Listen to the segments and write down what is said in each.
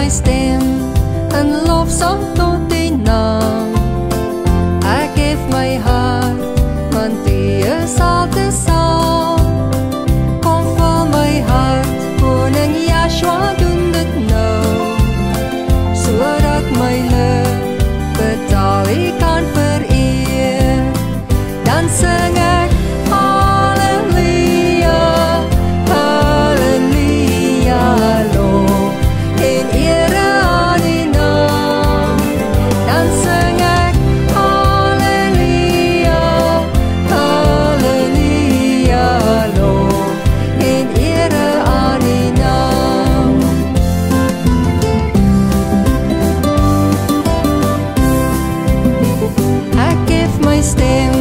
my stem and love song tot die naam. Ek geef my hart, want U is altyd saam. Kom vul my hart, Koning Yeshua doen dit nou, sodat my lip betaal U kan vereer. Dan sing ek Halleluja, Halleluja, lof en ere aan U naam. Dan sing ek Halleluja, Halleluja, lof en ere aan U naam. Ek geef my stem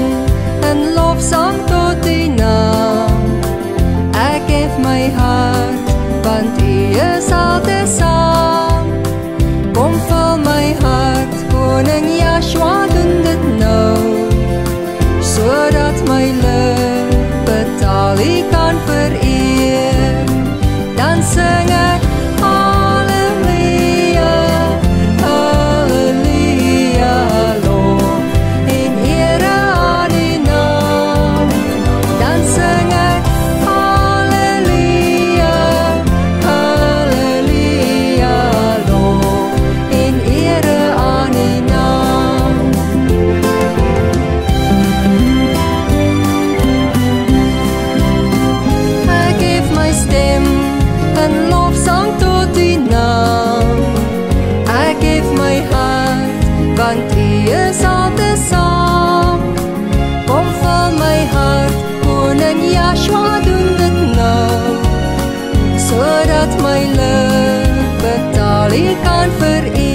en lofsang tot U naam. Ek geef my hart, want U is altyd saam. Kom vul my hart, Koning Yeshua doen dit nou, sodat my lip betaal U kan vereer. Dan sing ek Halleluja, Halleluja, lof en ere aan U naam. Dan sing ek Halleluja, Halleluja, lof en ere aan U naam. Ek geef my stem en lofsang tot U naam. Ek geef my hart, want U is altyd saam. Kom vul my hart, Koning Yeshua doen dit nou, sodat my lip betaal U kan vereer.